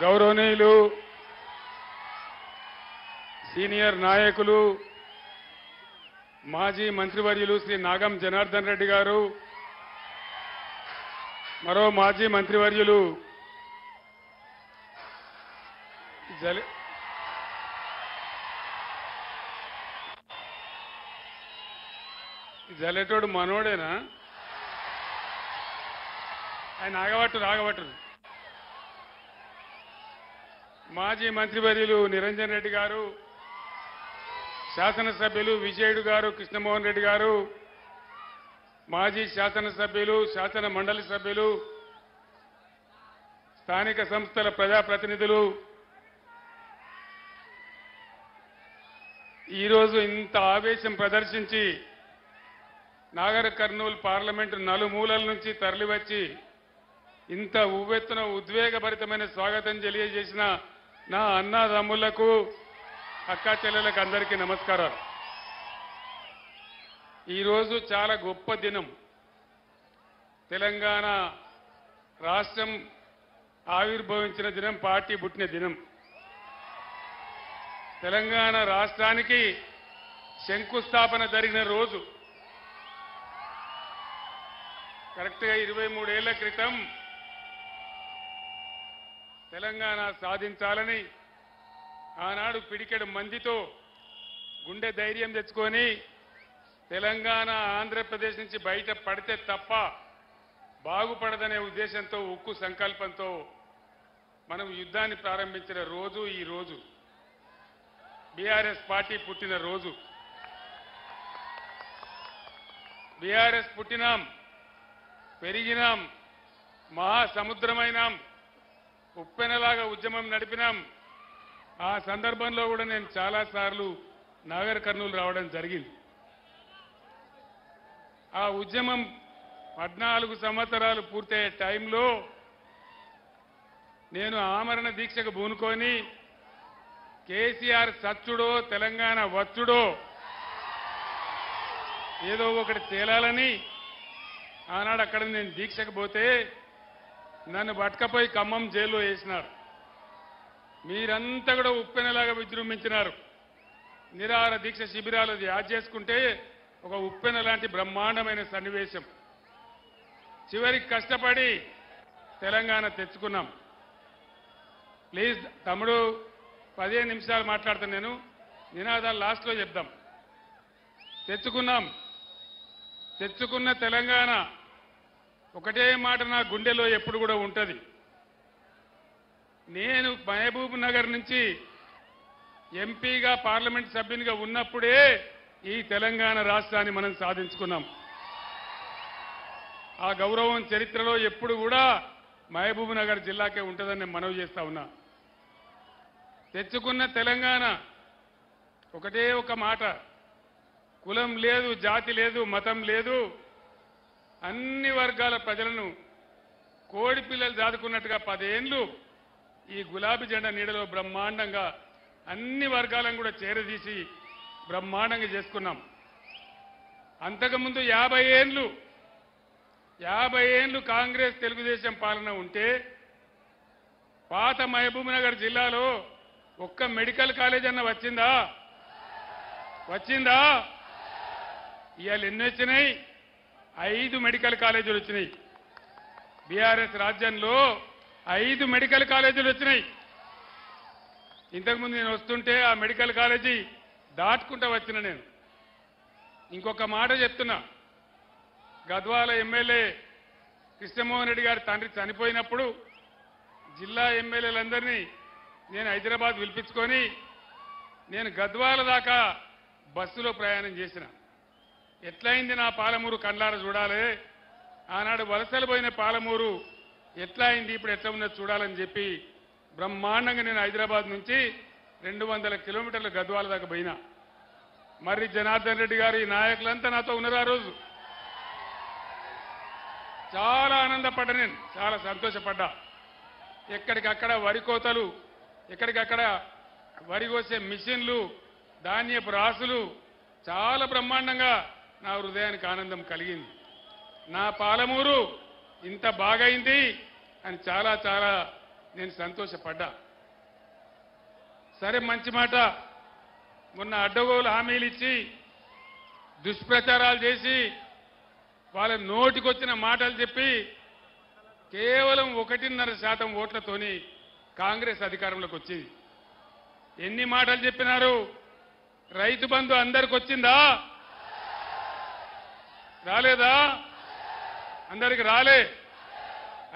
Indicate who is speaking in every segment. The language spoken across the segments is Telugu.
Speaker 1: గౌరవనీయులు సీనియర్ నాయకులు మాజీ మంత్రివర్యులు శ్రీ నాగం జనార్దన్ రెడ్డి గారు, మరో మాజీ మంత్రివర్యులు జలెటోడు మనోడేనా? ఆయన ఆగబట్టు మాజీ మంత్రివర్యులు నిరంజన్ రెడ్డి గారు, శాసనసభ్యులు విజయుడు గారు, కృష్ణమోహన్ రెడ్డి గారు, మాజీ శాసనసభ్యులు, శాసన మండలి సభ్యులు, స్థానిక సంస్థల ప్రజాప్రతినిధులు, ఈరోజు ఇంత ఆవేశం ప్రదర్శించి నాగర్ కర్నూలు పార్లమెంటు నలుమూలల నుంచి తరలివచ్చి ఇంత ఉవ్వెత్తున ఉద్వేగభరితమైన స్వాగతం తెలియజేసిన నా అన్నదమ్ములకు, అక్కా చెల్లెలకు అందరికీ నమస్కారాలు. ఈరోజు చాలా గొప్ప దినం. తెలంగాణ రాష్ట్రం ఆవిర్భవించిన దినం, పార్టీ పుట్టిన దినం. తెలంగాణ రాష్ట్రానికి శంకుస్థాపన జరిగిన రోజు. కరెక్ట్గా 23 ఏళ్ల క్రితం తెలంగాణ సాధించాలని ఆనాడు పిడికెడు మందితో గుండె ధైర్యం తెచ్చుకొని తెలంగాణ ఆంధ్రప్రదేశ్ నుంచి బయట పడితే తప్ప బాగుపడదనే ఉద్దేశంతో, ఉక్కు సంకల్పంతో మనం యుద్ధాన్ని ప్రారంభించిన రోజు ఈ రోజు. బీఆర్ఎస్ పార్టీ పుట్టిన రోజు. బీఆర్ఎస్ పుట్టినాం, పెరిగినాం, మహాసముద్రమైనాం, ఉప్పెనలాగా ఉద్యమం నడిపినాం. ఆ సందర్భంలో కూడా నేను చాలాసార్లు నాగర్ కర్నూలు రావడం జరిగింది. ఆ ఉద్యమం 14 సంవత్సరాలు పూర్తయ్యే టైంలో నేను ఆమరణ దీక్షకు పూనుకొని కేసీఆర్ సచ్చుడో తెలంగాణ వచ్చుడో ఏదో ఒకటి తేలాలని ఆనాడు అక్కడ నేను దీక్షకు పోతే నన్ను పట్టుకపోయి ఖమ్మం జైల్లో వేసినారు. మీరంతా కూడా ఉప్పెనలాగా విజృంభించినారు. నిరాహార దీక్ష శిబిరాలు యాద్ చేసుకుంటే ఒక ఉప్పెన లాంటి బ్రహ్మాండమైన సన్నివేశం. చివరికి కష్టపడి తెలంగాణ తెచ్చుకున్నాం. ప్లీజ్ తమ్ముడు 15 నిమిషాలు మాట్లాడతాను, నేను నినాదాలు లాస్ట్లో చెప్దాం. తెచ్చుకున్న తెలంగాణ ఒకటే మాట నా గుండెలో ఎప్పుడు కూడా ఉంటుంది. నేను మహబూబ్ నగర్ నుంచి ఎంపీగా, పార్లమెంట్ సభ్యునిగా ఉన్నప్పుడే ఈ తెలంగాణ రాష్ట్రాన్ని మనం సాధించుకున్నాం. ఆ గౌరవం చరిత్రలో ఎప్పుడు కూడా మహబూబ్ నగర్ జిల్లాకే ఉంటుందని నేను మనవి చేస్తా ఉన్నా. తెచ్చుకున్న తెలంగాణ ఒకటే ఒక మాట, కులం లేదు, జాతి లేదు, మతం లేదు, అన్ని వర్గాల ప్రజలను కోడి పిల్లలు దాదుకున్నట్టుగా 10 ఏళ్లు ఈ గులాబీ జెండా నీడలో బ్రహ్మాండంగా అన్ని వర్గాలను కూడా చేరదీసి బ్రహ్మాండంగా చేసుకున్నాం. అంతకుముందు 50 ఏళ్లు కాంగ్రెస్ తెలుగుదేశం పాలన ఉంటే పాత మహబూబ్ నగర్ జిల్లాలో ఒక్క మెడికల్ కాలేజ్ అన్న వచ్చిందా? ఇవాళ ఎన్ని వచ్చినాయి? 5 మెడికల్ కాలేజీలు వచ్చినాయి. బీఆర్ఎస్ రాజ్యంలో 5 మెడికల్ కాలేజీలు వచ్చినాయి. ఇంతకుముందు నేను వస్తుంటే ఆ మెడికల్ కాలేజీ దాటుకుంటా వచ్చిన నేను. ఇంకొక మాట చెప్తున్నా, గద్వాల ఎమ్మెల్యే కృష్ణమోహన్ రెడ్డి గారి తండ్రి చనిపోయినప్పుడు జిల్లా ఎమ్మెల్యేలందరినీ నేను హైదరాబాద్ పిలిపించుకొని నేను గద్వాల దాకా బస్సులో ప్రయాణం చేసిన. ఎట్లయింది నా పాలమూరు కండ్లారా చూడాలి, ఆనాడు వలసలు పోయిన పాలమూరు ఎట్లా అయింది, ఇప్పుడు ఎట్లా ఉన్నది చూడాలని చెప్పి బ్రహ్మాండంగా నేను హైదరాబాద్ నుంచి 200 కిలోమీటర్ల గద్వాల దాకా పోయినా. మర్రి జనార్దన్ రెడ్డి గారు, ఈ నాయకులంతా నాతో ఉన్నారు. ఆ రోజు చాలా ఆనందపడ్డా, నేను చాలా సంతోషపడ్డా. ఎక్కడికక్కడ వరి కోతలు, ఎక్కడికక్కడ వరి కోసే మిషన్లు, ధాన్యపు రాసులు, చాలా బ్రహ్మాండంగా నా హృదయానికి ఆనందం కలిగింది. నా పాలమూరు ఇంత బాగైంది అని చాలా నేను సంతోషపడ్డా. సరే, మంచి మాట. మొన్న అడ్డగోలు హామీలు ఇచ్చి దుష్ప్రచారాలు చేసి వాళ్ళ నోటికొచ్చిన మాటలు చెప్పి కేవలం 1.5% ఓట్లతోని కాంగ్రెస్ అధికారంలోకి వచ్చింది. ఎన్ని మాటలు చెప్పినారు? రైతు బంధు అందరికి వచ్చిందా? రాలేదా? అందరికి రాలే.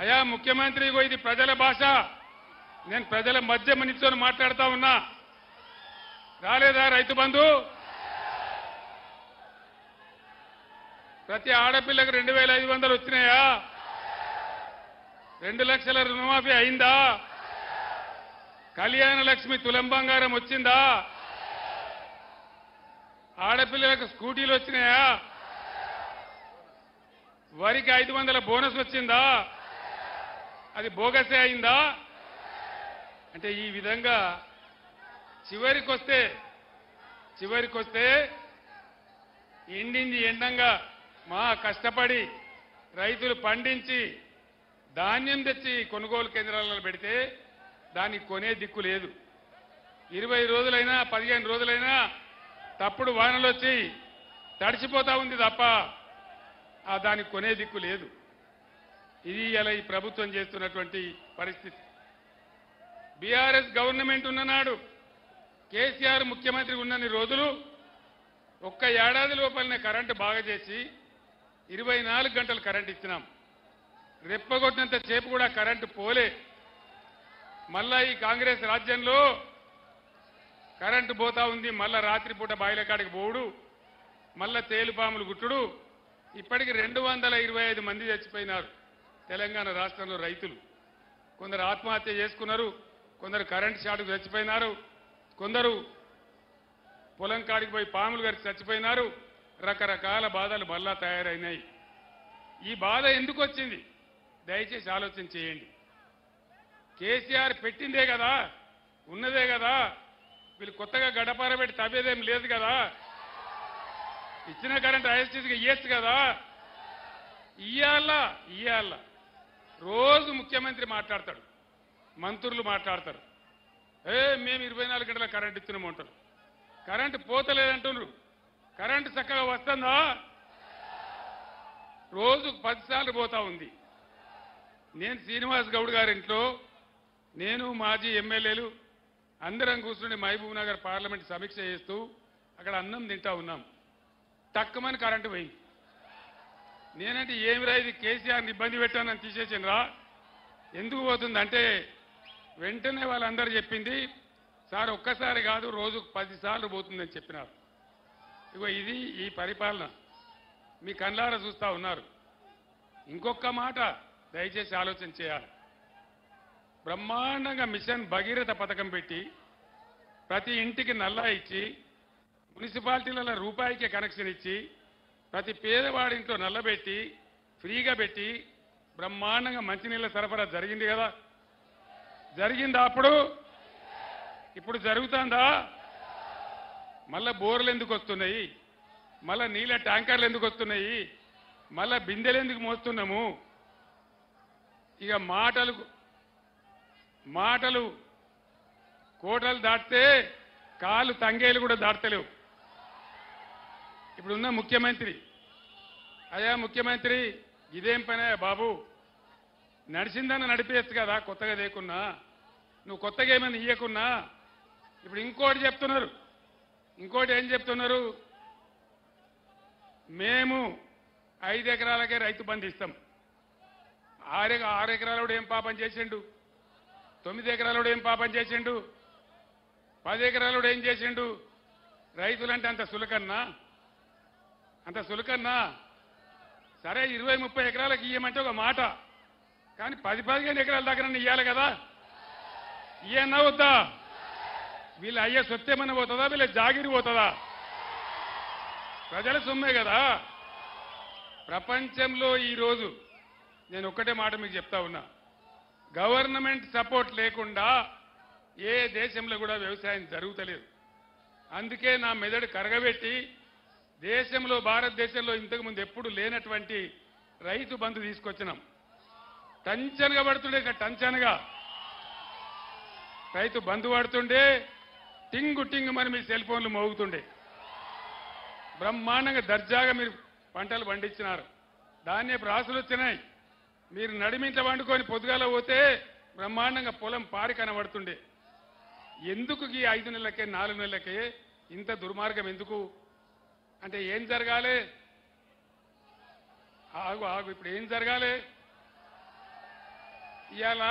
Speaker 1: అయా ముఖ్యమంత్రి, ఇది ప్రజల భాష, నేను ప్రజల మధ్య నిల్చొని మాట్లాడుతా ఉన్నా. రాలేదా రైతు బంధు? ప్రతి ఆడపిల్లకు 2,500 వచ్చినాయా? 2 లక్షల రుణమాఫీ అయిందా? కళ్యాణ లక్ష్మి తులం బంగారం వచ్చిందా? ఆడపిల్లలకు స్కూటీలు వచ్చినాయా? వరికి 500 బోనస్ వచ్చిందా? అది బోగసే అయిందా? అంటే ఈ విధంగా చివరికొస్తే ఎండింది ఎండంగా మా కష్టపడి రైతులు పండించి ధాన్యం తెచ్చి కొనుగోలు కేంద్రాలలో పెడితే దానికి కొనే దిక్కు లేదు. 20 రోజులైనా 15 రోజులైనా తప్పుడు వానలు వచ్చి తడిచిపోతా ఉంది తప్ప దానికి కొనే దిక్కు లేదు. ఇది ఇలా ఈ ప్రభుత్వం చేస్తున్నటువంటి పరిస్థితి. బీఆర్ఎస్ గవర్నమెంట్ ఉన్ననాడు, కేసీఆర్ ముఖ్యమంత్రి ఉన్నన్ని రోజులు ఒక్క ఏడాది లోపలనే కరెంటు బాగా చేసి 24 గంటలు కరెంటు ఇచ్చినాం. రెప్పగొట్టినంత సేపు కూడా కరెంటు పోలే. మళ్ళా ఈ కాంగ్రెస్ రాజ్యంలో కరెంటు పోతా ఉంది. మళ్ళా రాత్రిపూట బాయిల కాడికి పోవుడు, మళ్ళా తేలుపాములు గుట్టుడు. ఇప్పటికి 225 మంది చచ్చిపోయినారు తెలంగాణ రాష్ట్రంలో రైతులు. కొందరు ఆత్మహత్య చేసుకున్నారు, కొందరు కరెంటు షాటుకు చచ్చిపోయినారు, కొందరు పొలం కాడికి పోయి పాములు గారికి చచ్చిపోయినారు. రకరకాల బాధలు మళ్ళా తయారైనాయి. ఈ బాధ ఎందుకు వచ్చింది? దయచేసి ఆలోచన చేయండి. కేసీఆర్ పెట్టిందే కదా, ఉన్నదే కదా, వీళ్ళు కొత్తగా గడపార పెట్టి తవ్వేదేం లేదు కదా. ఇచ్చిన కరెంట్ ఐఎస్టీసీకి ఇయ్యచ్చు కదా. ఇయ్యాల రోజు ముఖ్యమంత్రి మాట్లాడతాడు, మంత్రులు మాట్లాడతారు. మేము 24 గంటల కరెంట్ ఇచ్చినామంటారు. కరెంటు పోతలేదంటున్నారు. కరెంటు చక్కగా వస్తుందా? రోజుకు 10 సార్లు పోతా ఉంది. నేను శ్రీనివాస్ గౌడ్ గారింట్లో, నేను మాజీ ఎమ్మెల్యేలు అందరం కూర్చుని మహబూబ్ నగర్ పార్లమెంట్ సమీక్ష చేస్తూ అక్కడ అన్నం తింటా ఉన్నాం. తక్కువని కరెంటు పోయింది. నేనంటే ఏమిరా ఇది, కేసీఆర్ని ఇబ్బంది పెట్టానని తీసేసిండ్రా, ఎందుకు పోతుందంటే వెంటనే వాళ్ళందరూ చెప్పింది, సార్ ఒక్కసారి కాదు రోజుకు 10 సార్లు పోతుందని చెప్పినారు. ఇగో ఇది ఈ పరిపాలన మీ కళ్ళారా చూస్తా ఉన్నారు. ఇంకొక మాట దయచేసి ఆలోచన చేయాలి. బ్రహ్మాండంగా మిషన్ భగీరథ పథకం పెట్టి ప్రతి ఇంటికి నల్లా ఇచ్చి మున్సిపాలిటీలలో రూపాయికే కనెక్షన్ ఇచ్చి ప్రతి పేదవాడింట్లో నల్లబెట్టి ఫ్రీగా పెట్టి బ్రహ్మాండంగా మంచినీళ్ళ సరఫరా జరిగింది కదా. జరిగిందా? అప్పుడు ఇప్పుడు జరుగుతుందా? మళ్ళా బోర్లు ఎందుకు వస్తున్నాయి? మళ్ళా నీళ్ళ ట్యాంకర్లు ఎందుకు వస్తున్నాయి? మళ్ళా బిందెలు ఎందుకు మోస్తున్నాము? ఇక మాటలు కోటలు దాటితే కాలు తంగేలు కూడా దాటలేవు. ఇప్పుడున్న ముఖ్యమంత్రి, అయ్యా ముఖ్యమంత్రి ఇదేం పనే బాబు, నడిచిందని నడిపేయచ్చు కదా కొత్తగా లేకున్నా, నువ్వు కొత్తగా ఏమైనా ఇయ్యకున్నా. ఇప్పుడు ఇంకోటి చెప్తున్నారు. ఇంకోటి ఏం చెప్తున్నారు? మేము 5 ఎకరాలకే రైతు బంధు ఇస్తాం. 6 ఎకరాలు ఏం పాపం చేసిండు? 9 ఎకరాలు ఏం పాపం చేసిండు? 10 ఎకరాలు ఏం చేసిండు? రైతులంటే అంత సులకన్నా? సరే 20-30 ఎకరాలకు ఇయ్యమంటే ఒక మాట, కానీ 10-15 ఎకరాల దగ్గర ఇయ్యాలి కదా. ఇయ్యన్నా వద్దా? వీళ్ళ అయ్యే సొత్తేమన్నా పోతుందా? వీళ్ళ జాగిరి పోతుందా? ప్రజల సొమ్మే కదా. ప్రపంచంలో ఈరోజు నేను ఒక్కటే మాట మీకు చెప్తా ఉన్నా, గవర్నమెంట్ సపోర్ట్ లేకుండా ఏ దేశంలో కూడా వ్యవసాయం జరుగుతలేదు. అందుకే నా మెదడు కరగబెట్టి దేశంలో, భారతదేశంలో ఇంతకుముందు ఎప్పుడు లేనటువంటి రైతు బంధు తీసుకొచ్చినాం. టంచనగా పడుతుండే, టంచనగా రైతు బంధు పడుతుండే, టింగు టింగు మరి మీ సెల్ ఫోన్లు మోగుతుండే. బ్రహ్మాండంగా దర్జాగా మీరు పంటలు పండించినారు. ధాన్యపు రాసులు వచ్చినాయి. మీరు నడిమింట వండుకొని పొద్దుగాల పోతే బ్రహ్మాండంగా పొలం పారి కనబడుతుండే. ఎందుకు ఈ 5 నెలలకే 4 నెలలకే ఇంత దుర్మార్గం ఎందుకు అంటే ఏం జరగాలి? ఆగు ఇప్పుడు ఏం జరగాలి? ఇవాళ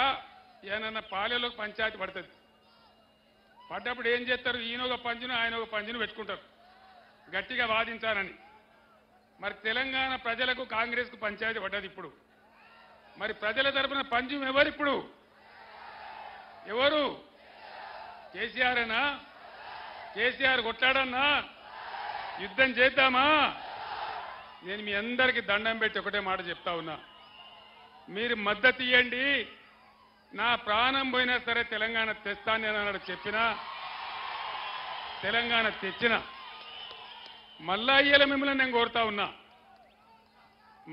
Speaker 1: ఏమన్నా పాలెలో పంచాయతీ పడుతుంది. పడ్డప్పుడు ఏం చేస్తారు? ఈయన ఒక పంచును ఆయన ఒక పంచును పెట్టుకుంటారు గట్టిగా వాదించాలని. మరి తెలంగాణ ప్రజలకు కాంగ్రెస్కు పంచాయతీ పడ్డది. ఇప్పుడు మరి ప్రజల తరపున పంచం ఎవరిప్పుడు? ఎవరు? కేసీఆర్నా? కేసీఆర్ కొట్లాడన్నా? యుద్ధం చేద్దామా? నేను మీ అందరికీ దండం పెట్టి ఒకటే మాట చెప్తా ఉన్నా, మీరు మద్దతు ఇవ్వండి. నా ప్రాణం పోయినా సరే తెలంగాణ తెస్తాను అన్నాడు. చెప్పినా తెలంగాణ తెచ్చిన మళ్ళా ఇయ్యాల మిమ్మల్ని నేను కోరుతా ఉన్నా.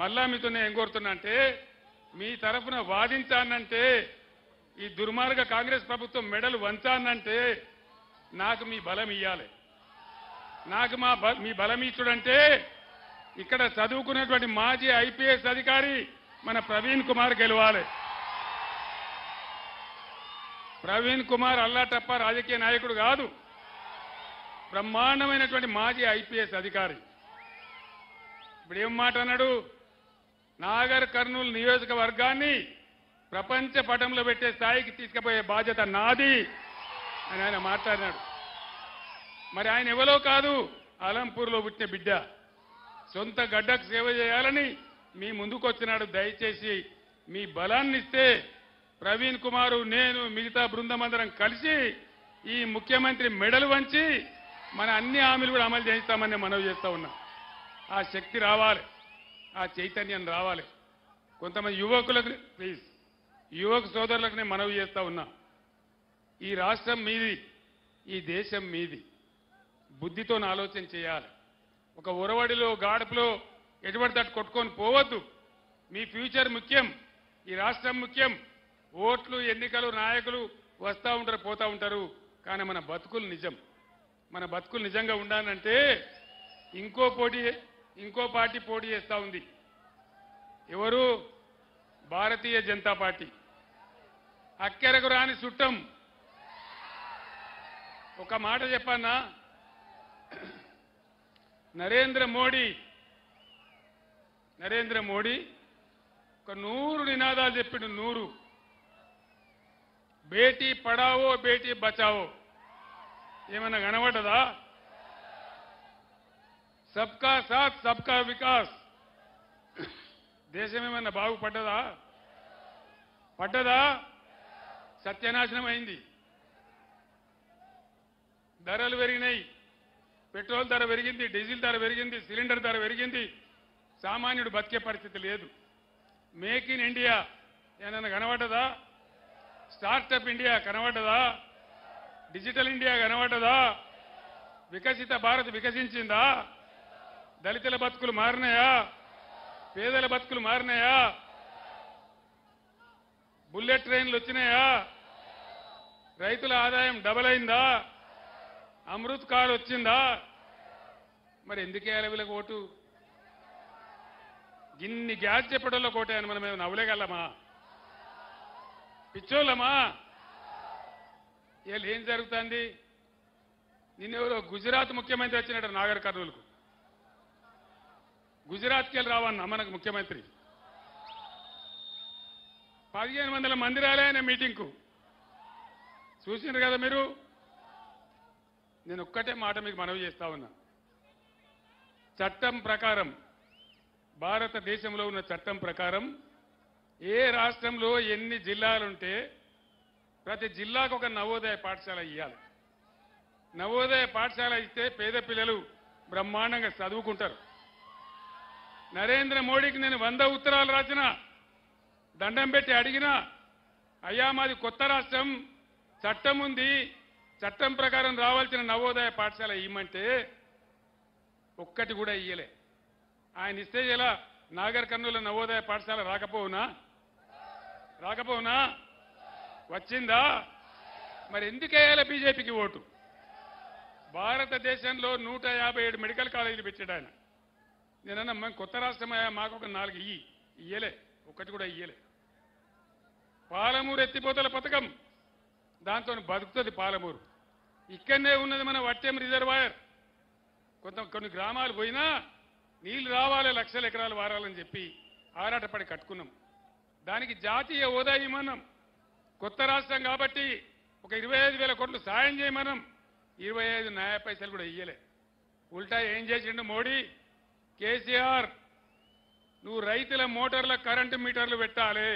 Speaker 1: మళ్ళా మీతో నేను ఏం కోరుతున్నా అంటే, మీ తరఫున వాదించానంటే, ఈ దుర్మార్గ కాంగ్రెస్ ప్రభుత్వం మెడలు వంచానంటే నాకు మీ బలం ఇయ్యాలి. నాకు మీ బలం ఇచ్చుడంటే ఇక్కడ చదువుకున్నటువంటి మాజీ ఐపీఎస్ అధికారి మన ప్రవీణ్ కుమార్ గెలవాలి. ప్రవీణ్ కుమార్ అల్లాటప్ప రాజకీయ నాయకుడు కాదు, బ్రహ్మాండమైనటువంటి మాజీ ఐపీఎస్ అధికారి. ఇప్పుడు ఏం మాట అన్నాడు? నాగర్ కర్నూలు నియోజకవర్గాన్ని ప్రపంచ పటంలో పెట్టే స్థాయికి తీసుకుపోయే బాధ్యత నాది అని ఆయన మాట్లాడినాడు. మరి ఆయన ఎవరో కాదు, అలంపూర్లో పుట్టిన బిడ్డ. సొంత గడ్డకు సేవ చేయాలని మీ ముందుకు వచ్చినాడు. దయచేసి మీ బలాన్ని ఇస్తే ప్రవీణ్ కుమారు, నేను, మిగతా బృందం అందరం కలిసి ఈ ముఖ్యమంత్రి మెడలు వంచి మన అన్ని హామీలు కూడా అమలు చేయిస్తామని మనవి చేస్తా ఉన్నా. ఆ శక్తి రావాలి, ఆ చైతన్యం రావాలి. కొంతమంది యువకులకు ప్లీజ్, యువక సోదరులకు నేను మనవి చేస్తా ఉన్నా, ఈ రాష్ట్రం మీది, ఈ దేశం మీది. బుద్ధితో ఆలోచన చేయాలి. ఒక ఉరవడిలో గాడపులో ఎటువంటి తట్టు కొట్టుకొని పోవద్దు. మీ ఫ్యూచర్ ముఖ్యం, ఈ రాష్ట్రం ముఖ్యం. ఓట్లు, ఎన్నికలు, నాయకులు వస్తూ ఉంటారు, పోతూ ఉంటారు. కానీ మన బతుకులు నిజం. మన బతుకులు నిజంగా ఉండాలంటే ఇంకో పార్టీ పోటీ చేస్తూ ఉంది. ఎవరు? భారతీయ జనతా పార్టీ. అక్కెరకు రాని చుట్టం. ఒక మాట చెప్పన్నా, నరేంద్ర మోడీ ఒక 100 నినాదాలు చెప్పిండు. 100. బేటీ పడావో బేటీ బచావో ఏమన్నా కనబడ్డదా? సబ్కా సాత్ సబ్కా వికాస్. దేశం ఏమన్నా బాగుపడ్డదా? పడ్డదా? సత్యనాశనం అయింది. ధరలు పెరిగినాయి. పెట్రోల్ ధర పెరిగింది, డీజిల్ ధర పెరిగింది, సిలిండర్ ధర పెరిగింది. సామాన్యుడు బతికే పరిస్థితి లేదు. మేక్ ఇన్ ఇండియా ఏమన్నా కనబడ్డదా? స్టార్టప్ ఇండియా కనబడ్డదా? డిజిటల్ ఇండియా కనబడ్డదా? వికసిత భారత్ వికసించిందా? దళితుల బతుకులు మారినాయా? పేదల బతుకులు మారినాయా? బుల్లెట్ ట్రైన్లు వచ్చినాయా? రైతుల ఆదాయం డబల్ అయిందా? అమృత్ కార్ వచ్చిందా? మరి ఎందుకు వేయాలి వీళ్ళకి ఓటు? ఇన్ని గ్యాస్ చెప్పడంలో కోటాయని మనం ఏమైనా నవ్వులేగలమా? పిచ్చోళ్ళమా? వీళ్ళు ఏం జరుగుతుంది? నిన్నెవరో గుజరాత్ ముఖ్యమంత్రి వచ్చినట్టు నాగర్ కర్నూలుకు. గుజరాత్కి వెళ్ళి రావన్నా మనకు ముఖ్యమంత్రి. 1500 మంది రాలే ఆయన మీటింగ్కు. చూసినారు కదా మీరు. నేను ఒక్కటే మాట మీకు మనవి చేస్తా ఉన్నా. చట్టం ప్రకారం, భారతదేశంలో ఉన్న చట్టం ప్రకారం ఏ రాష్ట్రంలో ఎన్ని జిల్లాలుంటే ప్రతి జిల్లాకు ఒక నవోదయ పాఠశాల ఇవ్వాలి. నవోదయ పాఠశాల ఇస్తే పేద పిల్లలు బ్రహ్మాండంగా చదువుకుంటారు. నరేంద్ర మోడీకి నేను 100 ఉత్తరాలు రాసిన, దండం పెట్టి అడిగినా, అయ్యా మాది కొత్త రాష్ట్రం, చట్టం ఉంది, చట్టం ప్రకారం రావాల్సిన నవోదయ పాఠశాల ఇవ్వమంటే ఒక్కటి కూడా ఇయ్యలే. ఆయన ఇస్తే ఇలా నాగర్ కర్నూలు నవోదయ పాఠశాల రాకపోవునా? వచ్చిందా? మరి ఎందుకు వేయాలి బీజేపీకి ఓటు? భారతదేశంలో 157 మెడికల్ కాలేజీలు పెట్టాడు ఆయన. నేనన్నా మేము కొత్త రాష్ట్రమయ్యా, మాకు ఒక 4 ఇయ్యలే, ఒక్కటి కూడా ఇయ్యలే. పాలమూరు ఎత్తిపోతల పథకం, దాంతో బతుకుతుంది పాలమూరు. ఇక్కడనే ఉన్నది మన వట్టెం రిజర్వాయర్. కొన్ని గ్రామాలు పోయినా నీళ్లు రావాలి, లక్షల ఎకరాలు వారాలని చెప్పి ఆరాటపడి కట్టుకున్నాం. దానికి జాతీయ హోదా ఇవ్వమన్నాం. కొత్త రాష్ట్రం కాబట్టి ఒక 25,000 కోట్లు సాయం చేయమన్నాం. 25 న్యాయ పైసలు కూడా ఇయ్యలే. ఉల్టా ఏం చేసిండు మోడీ? కేసీఆర్, నువ్వు రైతుల మోటార్ల కరెంటు మీటర్లు పెట్టాలి,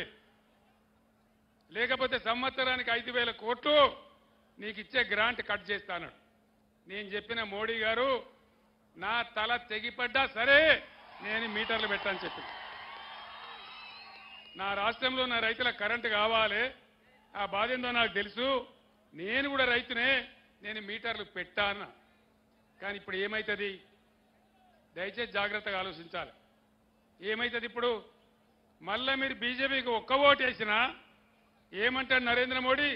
Speaker 1: లేకపోతే సంవత్సరానికి 5,000 కోట్లు నీకు ఇచ్చే గ్రాంట్ కట్ చేస్తాను. నేను చెప్పిన మోడీ గారు, నా తల తెగిపడ్డా సరే నేను మీటర్లు పెట్టాలని చెప్పి, నా రాష్ట్రంలో నా రైతుల కరెంటు కావాలి, ఆ బాధ ఏందో నాకు తెలుసు, నేను కూడా రైతునే, నేను మీటర్లు పెట్టాను. కానీ ఇప్పుడు ఏమవుతుంది? దయచేసి జాగ్రత్తగా ఆలోచించాలి. ఏమవుతుంది ఇప్పుడు? మళ్ళా మీరు బీజేపీకి ఒక్క ఓటు వేసినా ఏమంటాడు నరేంద్ర మోడీ?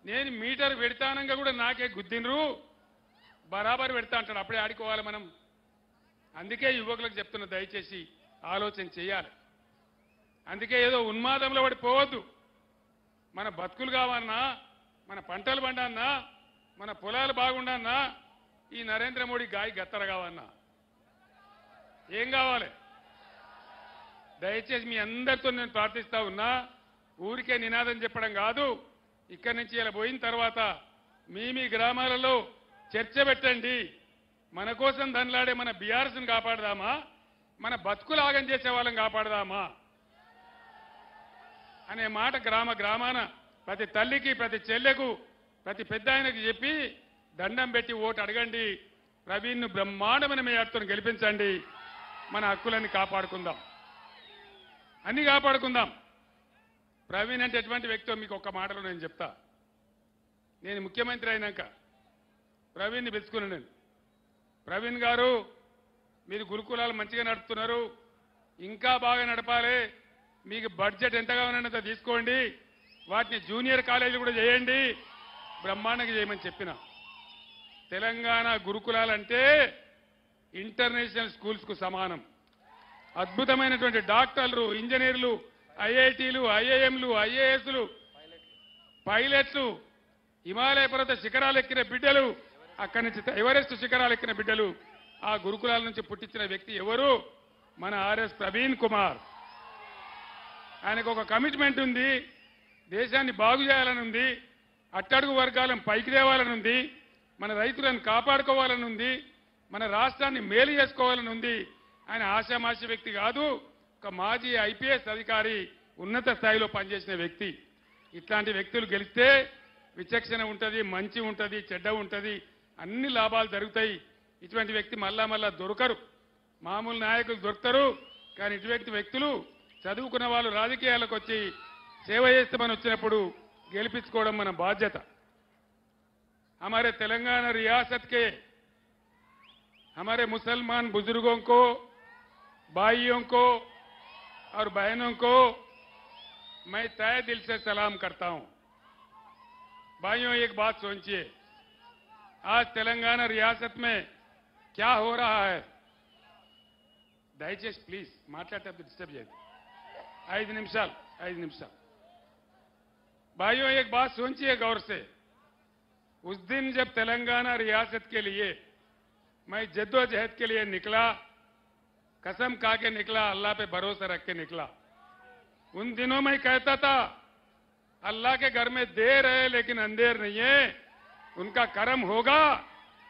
Speaker 1: నేను మీటర్ పెడతానంగా కూడా నాకే గుద్దినరు, బరాబర్ పెడతా అంటాడు. అప్పుడే ఆడుకోవాలి మనం. అందుకే యువకులకు చెప్తున్నా, దయచేసి ఆలోచన చేయాలి. అందుకే ఏదో ఉన్మాదంలో పడి పోవద్దు. మన బతుకులు కావన్నా, మన పంటలు పండన్నా, మన పొలాలు బాగుండన్నా, ఈ నరేంద్ర మోడీ గాయి గత్తర కావన్నా ఏం కావాలి? దయచేసి మీ అందరితో నేను ప్రార్థిస్తా ఉన్నా, ఊరికే నినాదం చెప్పడం కాదు. ఇక్కడి నుంచి ఇలా పోయిన తర్వాత మీ గ్రామాలలో చర్చ పెట్టండి. మన కోసం ధనలాడే మన బీఆర్ఎస్ని కాపాడదామా, మన బతుకులు ఆగం చేసే వాళ్ళని కాపాడదామా అనే మాట గ్రామాన ప్రతి తల్లికి, ప్రతి చెల్లెకు, ప్రతి పెద్ద ఆయనకి చెప్పి దండం పెట్టి ఓటు అడగండి. ప్రవీణ్ను బ్రహ్మాండమైన మేయర్తో గెలిపించండి. మన హక్కులన్నీ కాపాడుకుందాం, అన్ని కాపాడుకుందాం. ప్రవీణ్ అంటే ఎటువంటి వ్యక్తో మీకు ఒక్క మాటలో నేను చెప్తా. నేను ముఖ్యమంత్రి అయినాక ప్రవీణ్ని పిలుచుకున్నాను నేను. ప్రవీణ్ గారు, మీరు గురుకులాలు మంచిగా నడుపుతున్నారు, ఇంకా బాగా నడపాలి, మీకు బడ్జెట్ ఎంత కావాలంటే తీసుకోండి, వాటిని జూనియర్ కాలేజీలు కూడా చేయండి, బ్రహ్మాండంగా చేయమని చెప్పిన. తెలంగాణ గురుకులాలంటే ఇంటర్నేషనల్ స్కూల్స్ కు సమానం. అద్భుతమైనటువంటి డాక్టర్లు, ఇంజనీర్లు, ఐఐటీలు, ఐఐఎంలు, ఐఏఎస్లు, పైలట్లు, హిమాలయ పర్వత శిఖరాలు ఎక్కిన బిడ్డలు, అక్కడి నుంచి ఎవరెస్ట్ శిఖరాలు ఎక్కిన బిడ్డలు ఆ గురుకులాల నుంచి పుట్టించిన వ్యక్తి ఎవరు? మన ఆర్ఎస్ ప్రవీణ్ కుమార్. ఆయనకు ఒక కమిట్మెంట్ ఉంది, దేశాన్ని బాగు చేయాలని ఉంది, అట్టడుగు వర్గాలను పైకి తేవాలని ఉంది, మన రైతులను కాపాడుకోవాలని ఉంది, మన రాష్ట్రాన్ని మేలు చేసుకోవాలని ఉంది. ఆయన ఆశామాషి వ్యక్తి కాదు, ఒక మాజీ ఐపీఎస్ అధికారి, ఉన్నత స్థాయిలో పనిచేసిన వ్యక్తి. ఇట్లాంటి వ్యక్తులు గెలిస్తే విచక్షణ ఉంటుంది, మంచి ఉంటుంది, చెడ్డ ఉంటుంది, అన్ని లాభాలు జరుగుతాయి. ఇటువంటి వ్యక్తి మళ్ళా దొరకరు. మామూలు నాయకులు దొరుకుతారు, కానీ ఇటువంటి వ్యక్తులు చదువుకున్న వాళ్ళు రాజకీయాలకు వచ్చి సేవ చేస్తామని వచ్చినప్పుడు గెలిపించుకోవడం మన బాధ్యత. हमारे तेलंगाना रियासत के हमारे मुसलमान बुजुर्गों को, भाइयों को और बहनों को मैं तहे दिल से सलाम करता हूं. भाइयों, एक बात सोचिए, आज तेलंगाना रियासत में क्या हो रहा है? దయచేసి ప్లీజ్ మాట్లాడేటప్పుడు డిస్టర్బ్ చేయదు. 5 నిమిషాలు. भाइयों, एक बात सोचिए गौर से. उस दिन जब तेलंगाना रियासत के लिए मैं जद्दोजहद के लिए निकला, कसम खा के निकला, अल्लाह पे भरोसा रख के निकला. उन दिनों में कहता था अल्लाह के घर में देर है लेकिन अंधेर नहीं है, उनका करम होगा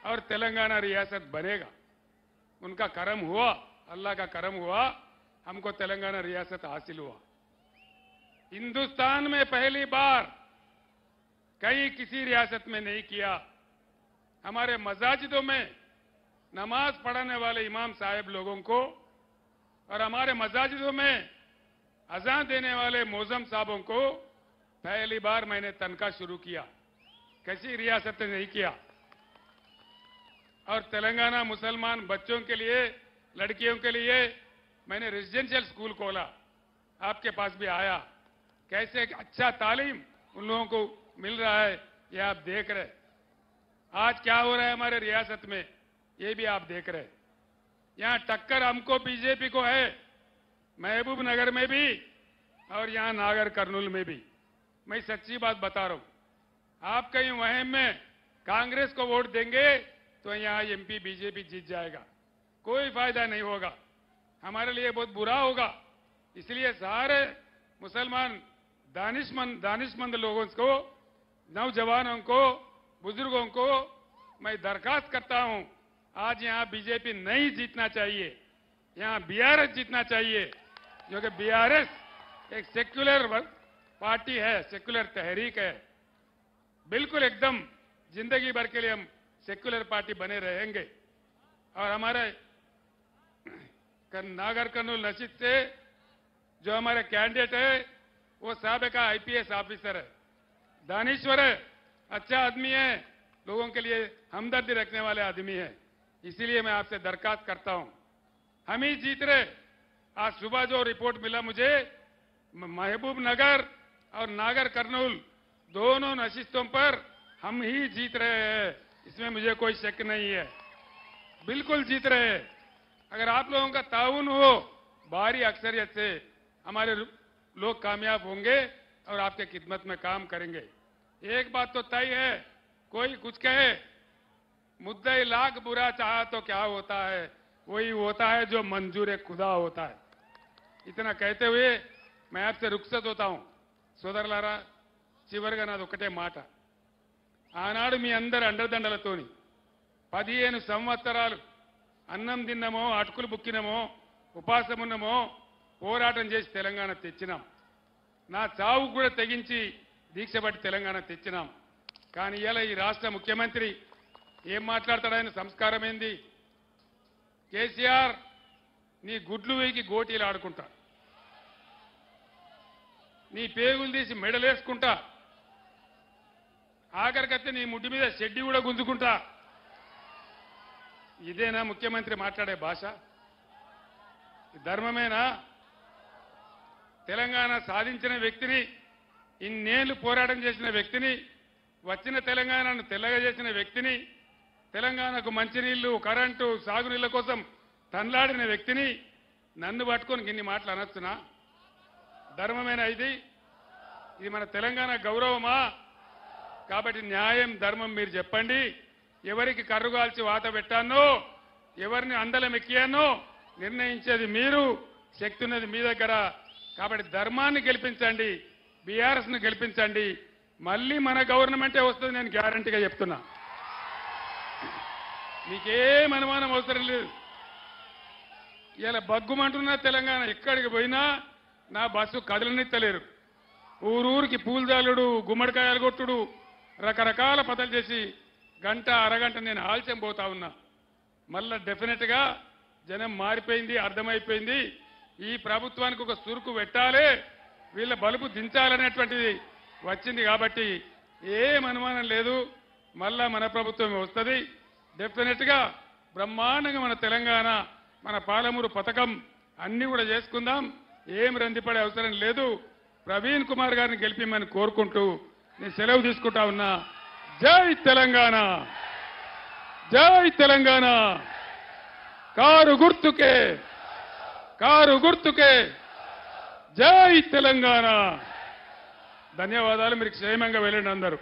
Speaker 1: और तेलंगाना रियासत बनेगा. उनका करम हुआ, अल्लाह का करम हुआ, हमको तेलंगाना रियासत हासिल हुआ. हिंदुस्तान में पहली बार, कहीं किसी रियासत में नहीं किया. हमारे मसाजिदों में नमाज पढ़ाने वाले इमाम साहब लोगों को और हमारे मसाजिदों में अजान देने वाले मौजम साहबों को पहली बार मैंने तनख्वाह शुरू किया. किसी रियासत ने नहीं किया. और तेलंगाना मुसलमान बच्चों के लिए, लड़कियों के लिए मैंने रेजिडेंशियल स्कूल खोला. आपके पास भी आया. कैसे अच्छा तालीम उन लोगों को मिल रहा है, ये आप देख रहे हैं। आज क्या हो रहा है हमारे रियासत में, ये भी आप देख रहे हैं। यहां टक्कर हमको बीजेपी को है, महबूब नगर में भी और यहां नागर कर्नूल में भी। मैं सच्ची बात बता रहा हूं। आप कहीं वहम में कांग्रेस को वोट देंगे तो यहां एमपी बीजेपी जीत जाएगा, कोई फायदा नहीं होगा, हमारे लिए बहुत बुरा होगा। इसलिए सारे मुसलमान दानिशमंद लोगों को, नौजवानों को, बुजुर्गों को मैं दरखास्त करता हूं, आज यहां बीजेपी नहीं जीतना चाहिए, यहां बीआरएस जीतना चाहिए, जो कि बीआरएस एक सेक्युलर पार्टी है, सेक्युलर तहरीक है। बिल्कुल एकदम जिंदगी भर के लिए हम सेक्युलर पार्टी बने रहेंगे। और हमारे नागर कर्नूल नशीद से जो हमारे कैंडिडेट है वो साबिका आईपीएस ऑफिसर है, दानिश्वर है, अच्छा आदमी है, लोगों के लिए हमदर्दी रखने वाले आदमी है। इसीलिए मैं आपसे दरखास्त करता हूं, हम ही जीत रहे। आज सुबह जो रिपोर्ट मिला मुझे, महबूब नगर और नागर कर्नूल दोनों नशिस्तों पर हम ही जीत रहे हैं, इसमें मुझे कोई शक नहीं है, बिल्कुल जीत रहे हैं। अगर आप लोगों का ताउन हो, भारी अक्सरियत से हमारे लोग कामयाब होंगे और आपके खिदमत में काम करेंगे। एक बात तो तय है, कोई कुछ कहे, मुद्दे लाख बुरा चाहा तो क्या होता है, वही होता है जो मंजूर खुदा होता है। इतना कहते हुए मैं आपसे रुखसत होता हूं। సోదరులారా, చివరిగా నాది ఒకటే మాట. ఆనాడు మీ అందరి అండదండలతోని 15 సంవత్సరాలు అన్నం తిన్నమో, అటుకులు బుక్కినమో, ఉపాసం ఉన్నమో, పోరాటం చేసి తెలంగాణ తెచ్చినాం. నా చావు కూడా తెగించి దీక్ష పట్టి తెలంగాణ తెచ్చినాం. కానీ ఇలా ఈ రాష్ట్ర ముఖ్యమంత్రి ఏం మాట్లాడతాడని సంస్కారం ఏంది? కేసీఆర్ నీ గుడ్లు వేకి గోటీలు ఆడుకుంటా, నీ పేగులు తీసి మెడలేసుకుంటా, ఆఖరికైతే నీ ముడ్డి మీద షెడ్డి కూడా గుంజుకుంటా. ఇదేనా ముఖ్యమంత్రి మాట్లాడే భాష? ధర్మమేనా? తెలంగాణ సాధించిన వ్యక్తిని, ఇన్నేళ్లు పోరాటం చేసిన వ్యక్తిని, వచ్చిన తెలంగాణను తెల్లగా చేసిన వ్యక్తిని, తెలంగాణకు మంచినీళ్లు, కరెంటు, సాగునీళ్ల కోసం తన్లాడిన వ్యక్తిని నన్ను పట్టుకొని ఇన్ని మాటలు అనొచ్చునా? ధర్మమేనా ఇది? ఇది మన తెలంగాణ గౌరవమా? కాబట్టి న్యాయం, ధర్మం మీరు చెప్పండి. ఎవరికి కర్రుగాల్చి వాత పెట్టానో, ఎవరిని అందలం ఎక్కియానో నిర్ణయించేది మీరు, శక్తి ఉన్నది మీ దగ్గర. కాబట్టి ధర్మాన్ని గెలిపించండి, బీఆర్ఎస్ ను గెలిపించండి, మళ్ళీ మన గవర్నమెంటే వస్తుంది, నేను గ్యారంటీగా చెప్తున్నా. మీకేం అనుమానం అవసరం లేదు. ఇలా బగ్గుమంటున్న తెలంగాణ ఎక్కడికి పోయినా నా బస్సు కదలనిత్తలేరు. ఊరూరికి పూలదాలుడు, గుమ్మడికాయలు కొట్టుడు, రకరకాల పదలు చేసి గంట అరగంట నేను ఆలస్యం పోతా ఉన్నా. మళ్ళా డెఫినెట్ గా జనం మారిపోయింది, అర్థమైపోయింది. ఈ ప్రభుత్వానికి ఒక సురుకు పెట్టాలి, వీళ్ళ బలుపు దించాలనేటువంటిది వచ్చింది. కాబట్టి ఏం అనుమానం లేదు, మళ్ళా మన ప్రభుత్వం వస్తుంది. డెఫినెట్ గా బ్రహ్మాండంగా మన తెలంగాణ, మన పాలమూరు పథకం అన్ని కూడా చేసుకుందాం. ఏం రందిపడే అవసరం లేదు. ప్రవీణ్ కుమార్ గారిని గెలిపిమని కోరుకుంటూ నేను సెలవు తీసుకుంటా ఉన్నా. జై తెలంగాణ, జై తెలంగాణ. కారు గుర్తుకే, కారు గుర్తుకే, జై తెలంగాణ. ధన్యవాదాలు. మీరు క్షేమంగా వెళ్ళండి అందరూ.